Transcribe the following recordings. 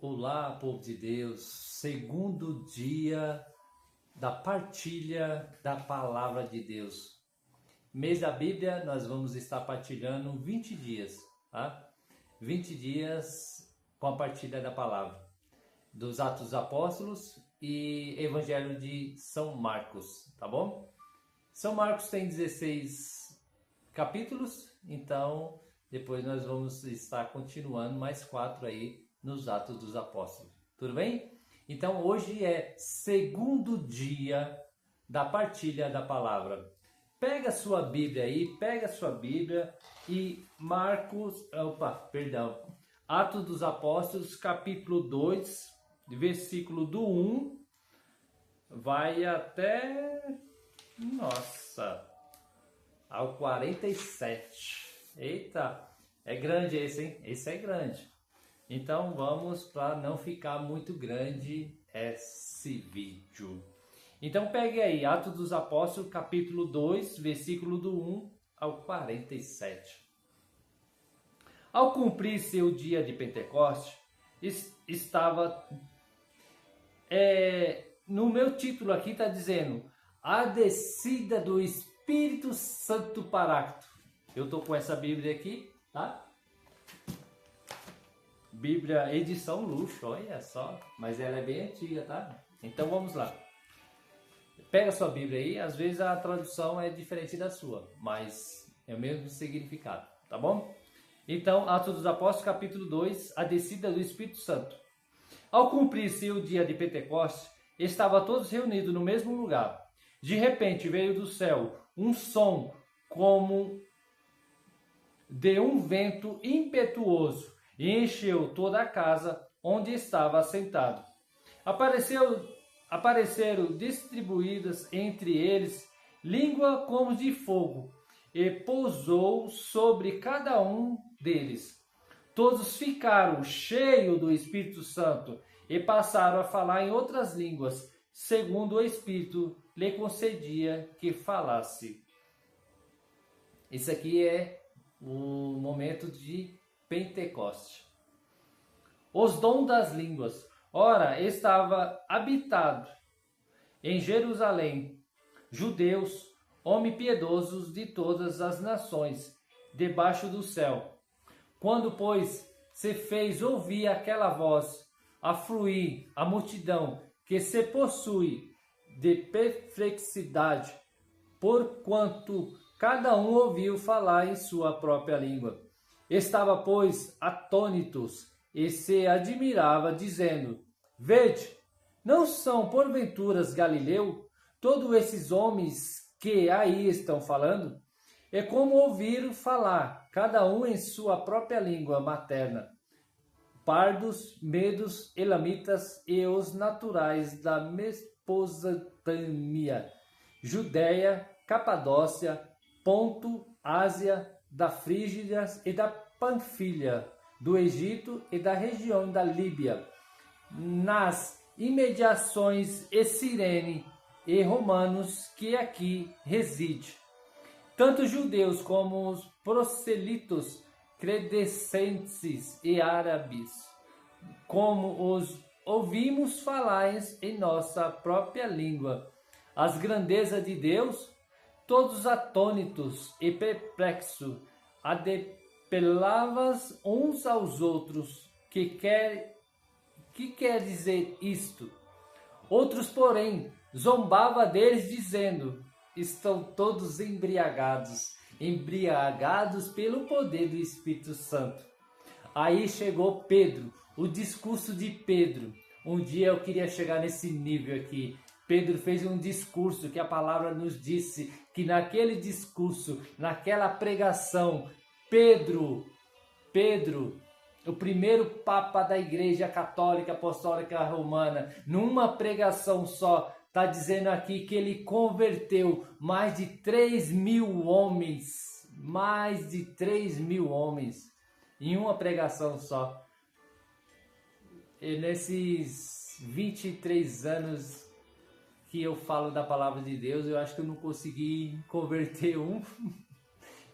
Olá, povo de Deus, segundo dia da partilha da palavra de Deus. Mês da Bíblia, nós vamos estar partilhando 20 dias, tá? 20 dias com a partilha da palavra, dos Atos dos Apóstolos e Evangelho de São Marcos, tá bom? São Marcos tem 16 capítulos, então depois nós vamos estar continuando mais 4 aí nos Atos dos Apóstolos. Tudo bem? Então hoje é segundo dia da partilha da palavra. Pega a sua Bíblia aí, e Atos dos Apóstolos, capítulo 2, versículo do 1, vai até, ao 47. Eita, é grande esse, hein? Esse é grande. Então vamos, para não ficar muito grande esse vídeo. Então pegue aí, Atos dos Apóstolos, capítulo 2, versículo do 1 ao 47. Ao cumprir seu dia de Pentecoste, estava... no meu título aqui está dizendo a descida do Espírito Santo Paráclito. Eu estou com essa Bíblia aqui, tá? Bíblia edição luxo, olha só, mas ela é bem antiga, tá? Então vamos lá. Pega a sua Bíblia aí, às vezes a tradução é diferente da sua, mas é o mesmo significado, tá bom? Então, Atos dos Apóstolos, capítulo 2, a descida do Espírito Santo. Ao cumprir-se o dia de Pentecostes, estavam todos reunidos no mesmo lugar. De repente veio do céu um som como de um vento impetuoso e encheu toda a casa onde estava assentado. Apareceram distribuídas entre eles língua como de fogo, e pousou sobre cada um deles. Todos ficaram cheios do Espírito Santo e passaram a falar em outras línguas, segundo o Espírito lhe concedia que falasse. Isso aqui é o momento de Pentecoste. Os dons das línguas. Ora, estava habitado em Jerusalém judeus, homens piedosos de todas as nações, debaixo do céu. Quando, pois, se fez ouvir aquela voz, afluir a multidão que se possui de perplexidade, porquanto cada um ouviu falar em sua própria língua. Estava, pois, atônitos e se admirava, dizendo: Vede, não são porventuras Galileu todos esses homens que aí estão falando? É como ouviram falar, cada um em sua própria língua materna. Pardos, medos, elamitas e os naturais da Mesopotâmia, Judéia, Capadócia, Ponto, Ásia, da Frígia e da Panfilha, do Egito e da região da Líbia, nas imediações e Cirene e romanos que aqui reside, tanto judeus como os proselitos, credescentes e árabes, como os ouvimos falar em nossa própria língua as grandezas de Deus, todos atônitos e perplexos, adepelavas uns aos outros, que quer dizer isto? Outros, porém, zombava deles, dizendo: estão todos embriagados pelo poder do Espírito Santo. Aí chegou Pedro, o discurso de Pedro. Um dia eu queria chegar nesse nível aqui. Pedro fez um discurso que a palavra nos disse que naquele discurso, naquela pregação, Pedro, o primeiro Papa da Igreja Católica Apostólica Romana, numa pregação só, está dizendo aqui que ele converteu mais de 3.000 homens, em uma pregação só. E nesses 23 anos que eu falo da palavra de Deus, eu acho que eu não consegui converter um.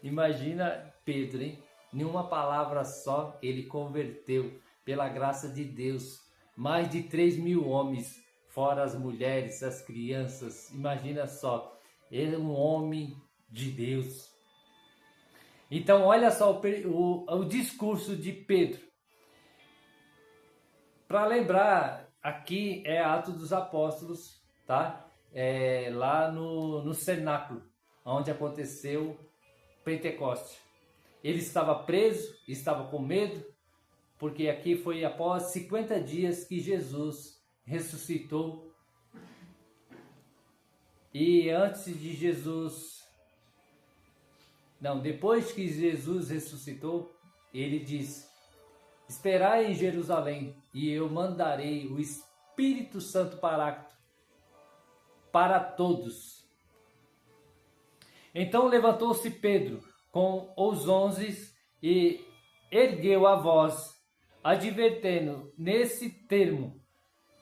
Imagina Pedro, hein? Em uma palavra só, ele converteu pela graça de Deus, mais de 3.000 homens, fora as mulheres, as crianças. Imagina só, ele é um homem de Deus. Então olha só o discurso de Pedro. Para lembrar, aqui é Atos dos Apóstolos, tá? Lá no cenáculo, onde aconteceu Pentecoste. Ele estava preso, estava com medo, porque aqui foi após 50 dias que Jesus ressuscitou. E depois que Jesus ressuscitou, ele disse: esperai em Jerusalém, e eu mandarei o Espírito Santo Paráclito para todos. Então levantou-se Pedro com os 11 e ergueu a voz, advertendo nesse termo: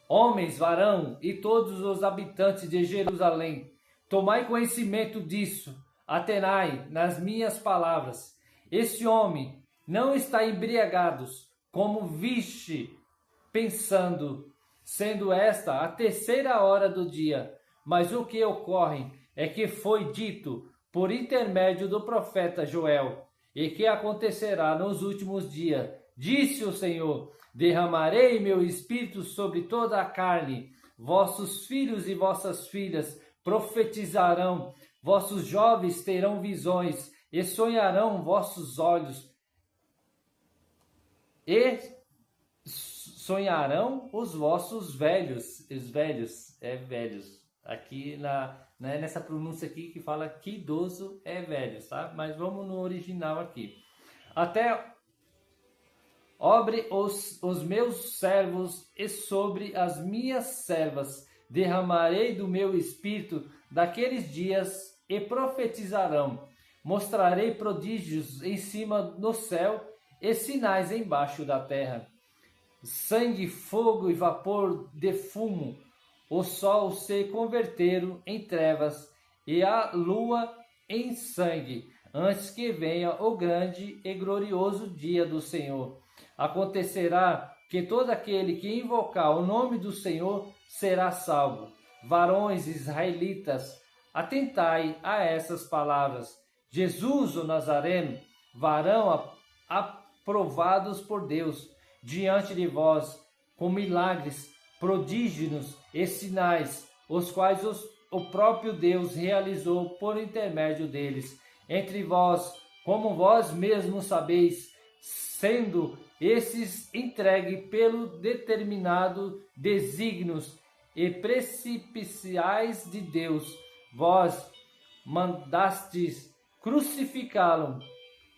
homens, varão e todos os habitantes de Jerusalém, tomai conhecimento disso, atenai nas minhas palavras. Este homem não está embriagado, como viste, pensando, sendo esta a 3ª hora do dia. Mas o que ocorre é que foi dito por intermédio do profeta Joel, e que acontecerá nos últimos dias. Disse o Senhor: derramarei meu espírito sobre toda a carne, vossos filhos e vossas filhas profetizarão, vossos jovens terão visões, e sonharão vossos olhos, e sonharão os vossos velhos, velhos, aqui nessa pronúncia aqui que fala que idoso é velho, tá? Mas vamos no original aqui. Até obre os meus servos e sobre as minhas servas derramarei do meu espírito daqueles dias, e profetizarão. Mostrarei prodígios em cima do céu e sinais embaixo da terra: sangue, fogo e vapor de fumo. O sol se converteram em trevas e a lua em sangue, antes que venha o grande e glorioso dia do Senhor. Acontecerá que todo aquele que invocar o nome do Senhor será salvo. Varões israelitas, atentai a essas palavras. Jesus, o Nazareno, varão aprovados por Deus, diante de vós, com milagres, prodígios e sinais, os quais o próprio Deus realizou por intermédio deles, entre vós, como vós mesmos sabeis, sendo esses entregue pelo determinado desígnios e precipiciais de Deus. Vós mandastes crucificá-lo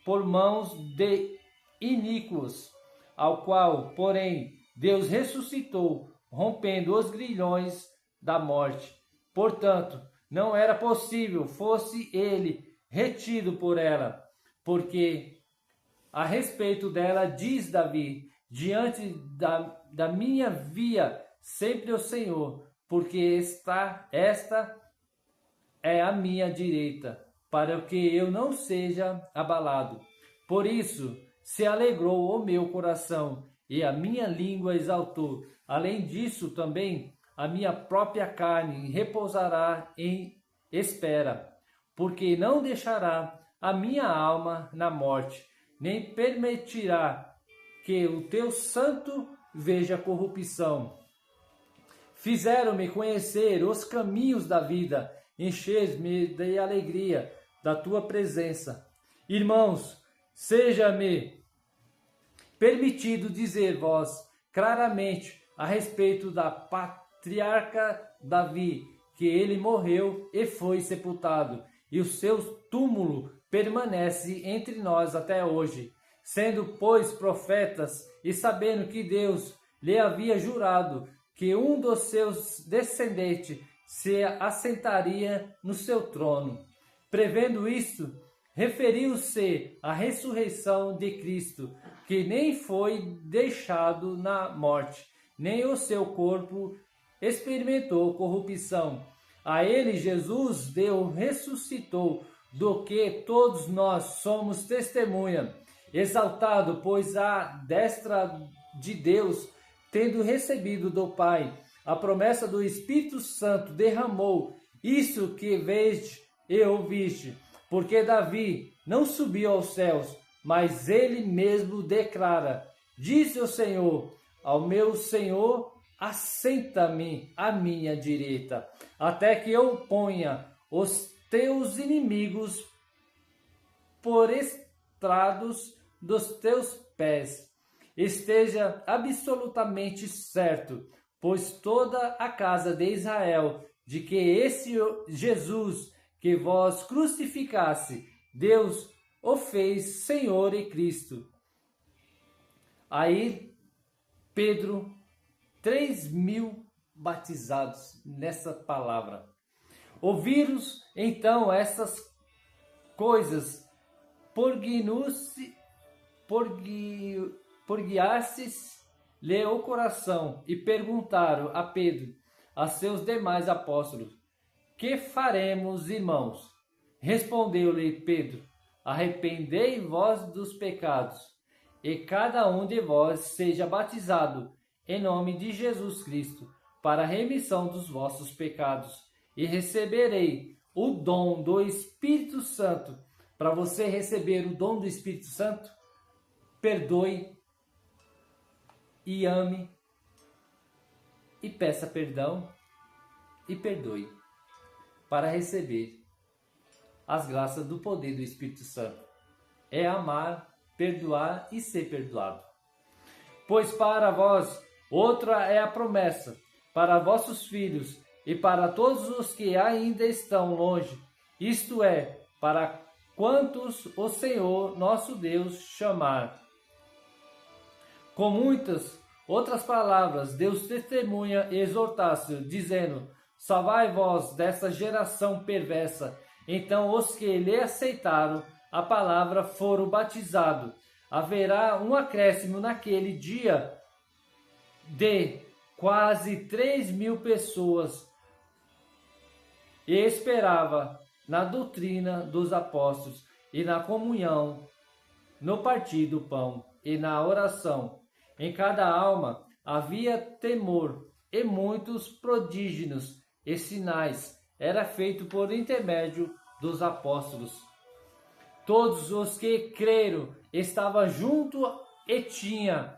por mãos de iníquos, ao qual, porém, Deus ressuscitou, rompendo os grilhões da morte. Portanto, não era possível fosse ele retido por ela, porque a respeito dela diz Davi: diante da minha via sempre o Senhor, porque esta é a minha direita, para que eu não seja abalado. Por isso se alegrou o meu coração, e a minha língua exaltou. Além disso também a minha própria carne repousará em espera, porque não deixará a minha alma na morte, nem permitirá que o teu santo veja corrupção. Fizeram-me conhecer os caminhos da vida, enches-me de alegria da tua presença. Irmãos, seja-me permitido dizer-vos claramente a respeito da patriarca Davi, que ele morreu e foi sepultado, e o seu túmulo permanece entre nós até hoje. Sendo, pois, profetas, e sabendo que Deus lhe havia jurado que um dos seus descendentes se assentaria no seu trono. Prevendo isto, referiu-se à ressurreição de Cristo, que nem foi deixado na morte, nem o seu corpo experimentou corrupção. A ele Jesus Deus ressuscitou, do que todos nós somos testemunha, exaltado, pois, à destra de Deus, tendo recebido do Pai a promessa do Espírito Santo, derramou isso que veste e ouviste, porque Davi não subiu aos céus, mas ele mesmo declara: disse o Senhor ao meu Senhor, assenta-me à minha direita, até que eu ponha os teus inimigos por estrados dos teus pés. Esteja absolutamente certo, pois toda a casa de Israel, de que esse Jesus que vós crucificasse, Deus o fez Senhor e Cristo. Aí Pedro, 3.000 batizados nessa palavra. Ouviram então essas coisas, porguiar-se-lhe o coração, e perguntaram a Pedro, a seus demais apóstolos: que faremos, irmãos? Respondeu-lhe Pedro: arrependei-vos dos pecados, e cada um de vós seja batizado em nome de Jesus Cristo, para a remissão dos vossos pecados, e receberei o dom do Espírito Santo. Para você receber o dom do Espírito Santo, perdoe e ame e peça perdão e perdoe, para receber as graças do poder do Espírito Santo. É amar, perdoar e ser perdoado. Pois para vós outra é a promessa, para vossos filhos e para todos os que ainda estão longe, isto é, para quantos o Senhor nosso Deus chamar. Com muitas outras palavras, Deus testemunha e exortasse, dizendo: salvai-vos dessa geração perversa. Então os que lhe aceitaram a palavra foram batizados. Haverá um acréscimo naquele dia de quase 3.000 pessoas, e esperava na doutrina dos apóstolos e na comunhão, no partir do pão e na oração. Em cada alma havia temor, e muitos prodígios e sinais era feito por intermédio dos apóstolos. Todos os que creram estavam juntos e tinham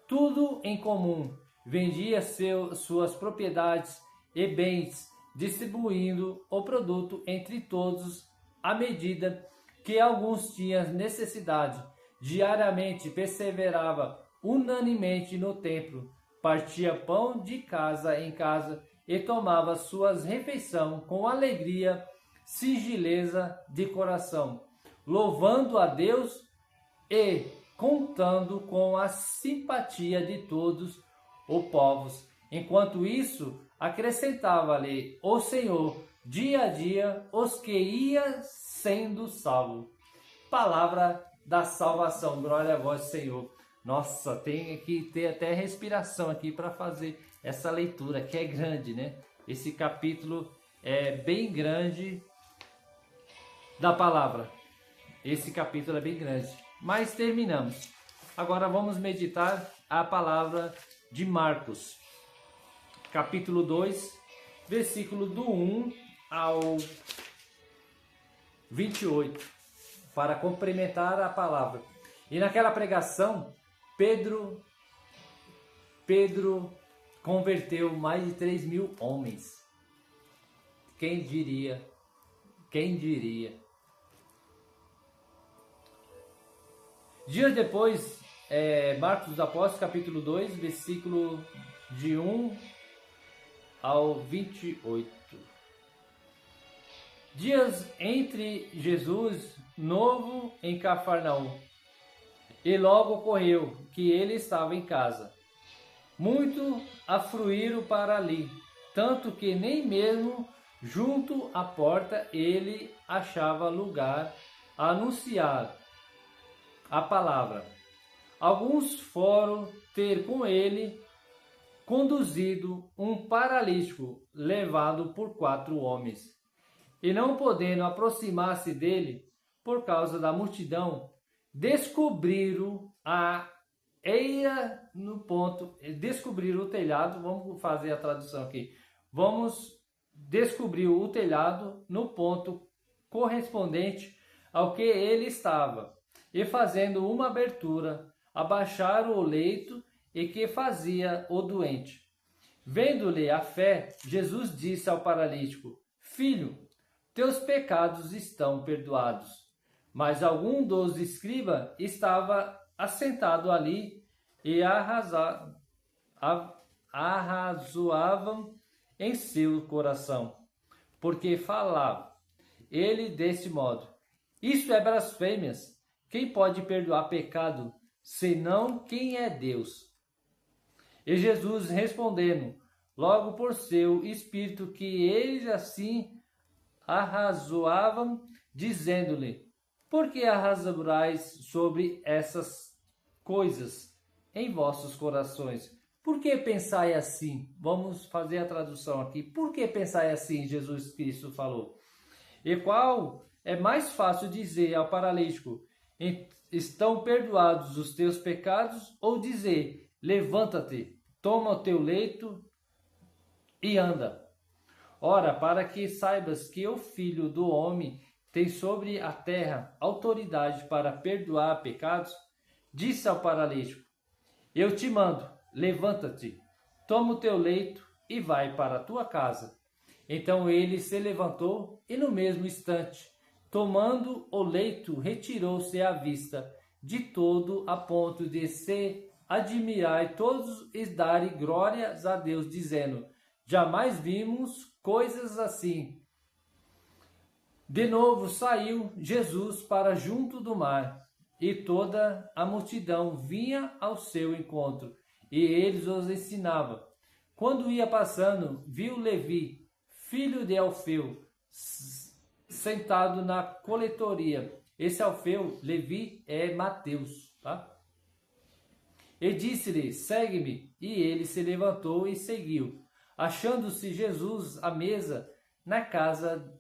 tudo em comum. Vendia suas propriedades e bens, distribuindo o produto entre todos à medida que alguns tinham necessidade. Diariamente perseverava unanimemente no templo, partia pão de casa em casa e tomava suas refeições com alegria, singeleza de coração, louvando a Deus e contando com a simpatia de todos os povos. Enquanto isso, acrescentava-lhe o Senhor dia a dia os que iam sendo salvos. Palavra da salvação. Glória a vós, Senhor. Nossa, tem que ter até respiração aqui para fazer essa leitura, que é grande, né? Esse capítulo é bem grande da palavra. Esse capítulo é bem grande. Mas terminamos. Agora vamos meditar a palavra de Marcos, capítulo 2, versículo do 1 ao 28, para complementar a palavra. E naquela pregação, Pedro converteu mais de 3.000 homens. Quem diria? Quem diria? Dias depois, Marcos dos Apóstolos, capítulo 2, versículo de 1 ao 28. Dias entre Jesus novo em Cafarnaum. E logo ocorreu que ele estava em casa. Muito afluíram para ali, tanto que nem mesmo junto à porta ele achava lugar a anunciar a palavra. Alguns foram ter com ele conduzido um paralítico levado por 4 homens. E não podendo aproximar-se dele por causa da multidão, descobriram a eira no ponto, descobrir o telhado, vamos fazer a tradução aqui, vamos descobrir o telhado no ponto correspondente ao que ele estava, e fazendo uma abertura, abaixaram o leito e que fazia o doente. Vendo-lhe a fé, Jesus disse ao paralítico: Filho, teus pecados estão perdoados. Mas algum dos escribas estava assentado ali e arrazoavam em seu coração, porque falava ele deste modo: Isso é blasfêmias. Quem pode perdoar pecado, senão quem é Deus? E Jesus respondendo, logo por seu espírito que eles assim arrazoavam, dizendo-lhe: Por que arrazoais sobre essas coisas em vossos corações? Por que pensai assim? Vamos fazer a tradução aqui. Por que pensai assim? Jesus Cristo falou. E qual é mais fácil dizer ao paralítico: Estão perdoados os teus pecados? Ou dizer: Levanta-te, toma o teu leito e anda. Ora, para que saibas que o Filho do Homem tem sobre a terra autoridade para perdoar pecados, disse ao paralítico: Eu te mando, levanta-te, toma o teu leito e vai para a tua casa. Então ele se levantou e no mesmo instante, tomando o leito, retirou-se à vista de todo, a ponto de se admirar e todos e darem glórias a Deus, dizendo: Jamais vimos coisas assim. De novo saiu Jesus para junto do mar, e toda a multidão vinha ao seu encontro, e eles os ensinava. Quando ia passando, viu Levi, filho de Alfeu, sentado na coletoria. Esse Alfeu, Levi, é Mateus, tá? E disse-lhe: Segue-me. E ele se levantou e seguiu. Achando-se Jesus à mesa na casa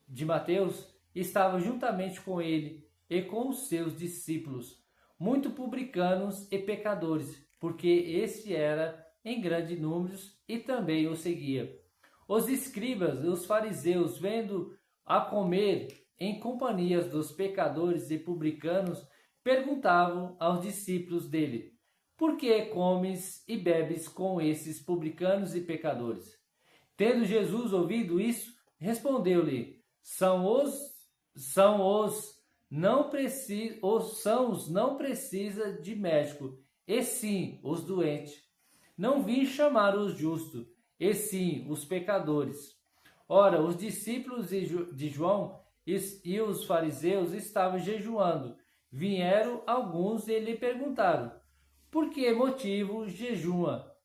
de Mateus, estava juntamente com ele e com os seus discípulos, muito publicanos e pecadores, porque este era em grande número e também o seguia. Os escribas e os fariseus, vendo a comer em companhias dos pecadores e publicanos, perguntavam aos discípulos dele: Por que comes e bebes com esses publicanos e pecadores? Tendo Jesus ouvido isso, respondeu-lhe: São os não precisa de médico, e sim os doentes. Não vim chamar os justos, e sim os pecadores. Ora, os discípulos de João e os fariseus estavam jejuando. Vieram alguns e lhe perguntaram: Por que motivo jejua?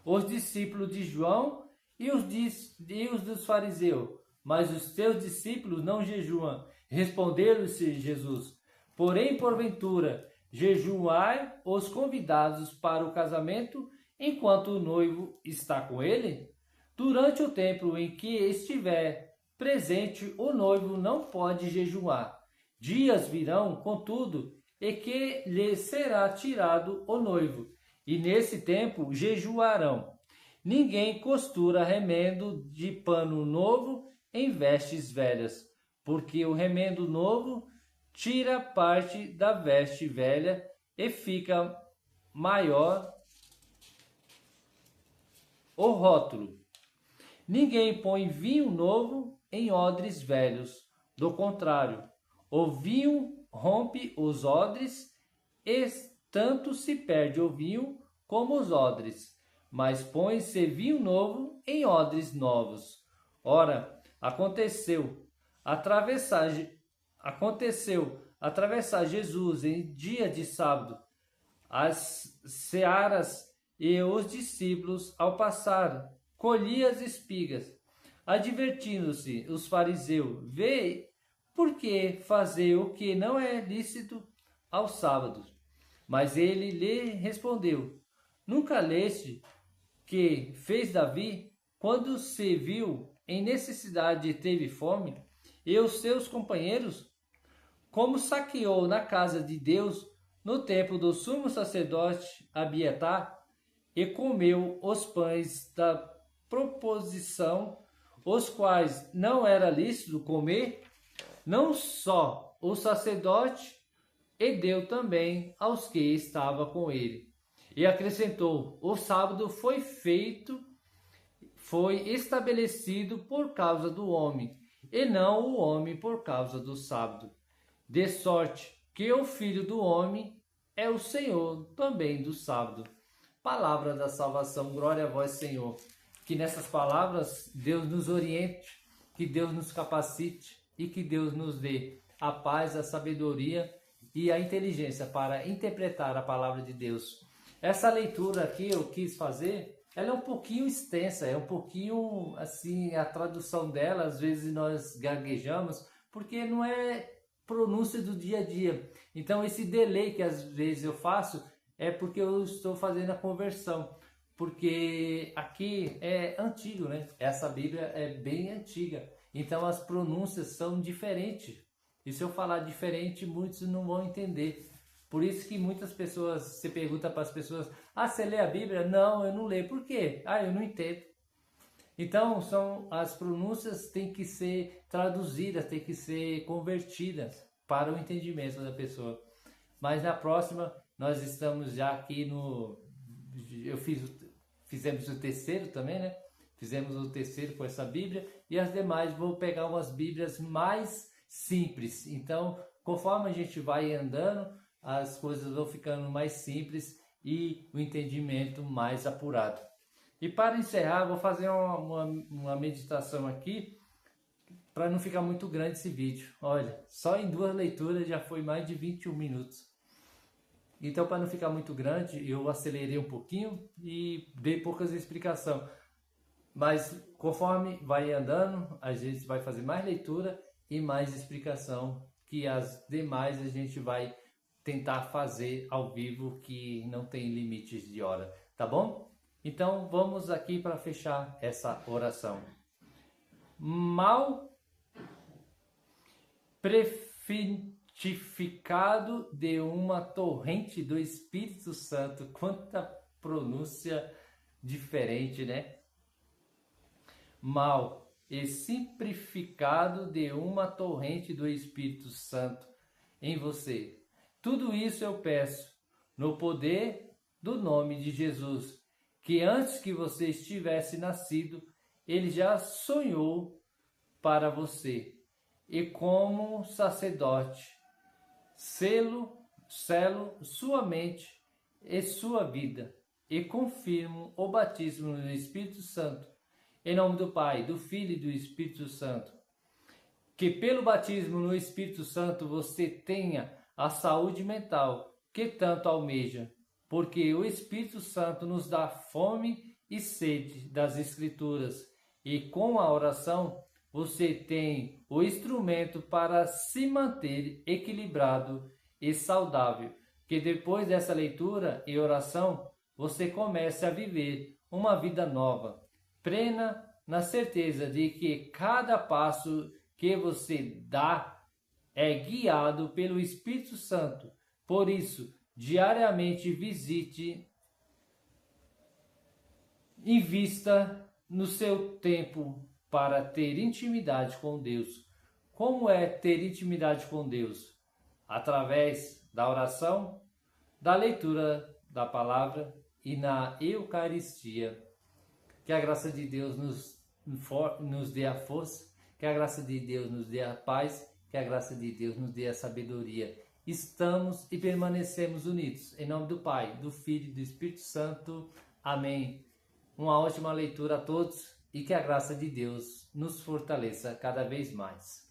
Os discípulos de João e os dos fariseus, mas os teus discípulos não jejuam. Respondeu-lhe Jesus: Porém, porventura, jejuai os convidados para o casamento, enquanto o noivo está com ele? Durante o tempo em que estiver presente, o noivo não pode jejuar. Dias virão, contudo, e que lhe será tirado o noivo, e nesse tempo jejuarão. Ninguém costura remendo de pano novo em vestes velhas, porque o remendo novo tira parte da veste velha e fica maior o rótulo. Ninguém põe vinho novo em odres velhos, do contrário, o vinho rompe os odres, e tanto se perde o vinho como os odres. Mas põe-se vinho novo em odres novos. Ora, aconteceu atravessar Jesus em dia de sábado as searas, e os discípulos, ao passar, colhiam as espigas. Advertindo-se os fariseus: Vê, por que fazer o que não é lícito aos sábados? Mas ele lhe respondeu: Nunca leste que fez Davi, quando se viu em necessidade e teve fome, e os seus companheiros, como saqueou na casa de Deus no templo do sumo sacerdote Abiatar e comeu os pães da proposição, os quais não era lícito comer, não só o sacerdote, e deu também aos que estavam com ele. E acrescentou: o sábado foi estabelecido por causa do homem, e não o homem por causa do sábado. De sorte que o Filho do Homem é o Senhor também do sábado. Palavra da salvação, glória a vós, Senhor. Que nessas palavras Deus nos oriente, que Deus nos capacite e que Deus nos dê a paz, a sabedoria e a inteligência para interpretar a palavra de Deus. Essa leitura aqui eu quis fazer, ela é um pouquinho extensa, é um pouquinho assim, a tradução dela, às vezes nós gaguejamos, porque não é pronúncia do dia a dia. Então esse delay que às vezes eu faço é porque eu estou fazendo a conversão, porque aqui é antigo, né? Essa Bíblia é bem antiga, então as pronúncias são diferentes. E se eu falar diferente, muitos não vão entender. Por isso que muitas pessoas, você pergunta para as pessoas: ah, você lê a Bíblia? Não, eu não leio. Por quê? Ah, eu não entendo. Então, as pronúncias têm que ser traduzidas, têm que ser convertidas para o entendimento da pessoa. Mas na próxima, nós estamos já aqui no... Fizemos o terceiro também, né? Fizemos o terceiro com essa Bíblia. E as demais, vou pegar umas Bíblias mais simples. Então, conforme a gente vai andando, as coisas vão ficando mais simples e o entendimento mais apurado. E para encerrar, vou fazer uma meditação aqui, para não ficar muito grande esse vídeo. Olha, só em 2 leituras já foi mais de 21 minutos. Então, para não ficar muito grande, eu acelerei um pouquinho e dei poucas explicações. Mas conforme vai andando, a gente vai fazer mais leitura e mais explicação, que as demais a gente vai tentar fazer ao vivo, que não tem limites de hora, tá bom? Então vamos aqui para fechar essa oração. Mal prefitificado de uma torrente do Espírito Santo. Quanta pronúncia diferente, né? Mal e simplificado de uma torrente do Espírito Santo em você. Tudo isso eu peço no poder do nome de Jesus, que antes que você estivesse nascido, ele já sonhou para você. E como sacerdote, selo sua mente e sua vida, e confirmo o batismo no Espírito Santo, em nome do Pai, do Filho e do Espírito Santo. Que pelo batismo no Espírito Santo você tenha a saúde mental que tanto almeja, porque o Espírito Santo nos dá fome e sede das Escrituras, e com a oração você tem o instrumento para se manter equilibrado e saudável. Que depois dessa leitura e oração você comece a viver uma vida nova, plena na certeza de que cada passo que você dá é guiado pelo Espírito Santo. Por isso, diariamente invista no seu tempo para ter intimidade com Deus. Como é ter intimidade com Deus? Através da oração, da leitura da palavra e na Eucaristia. Que a graça de Deus nos dê a força, que a graça de Deus nos dê a paz, que a graça de Deus nos dê a sabedoria. Estamos e permanecemos unidos. Em nome do Pai, do Filho e do Espírito Santo. Amém. Uma ótima leitura a todos e que a graça de Deus nos fortaleça cada vez mais.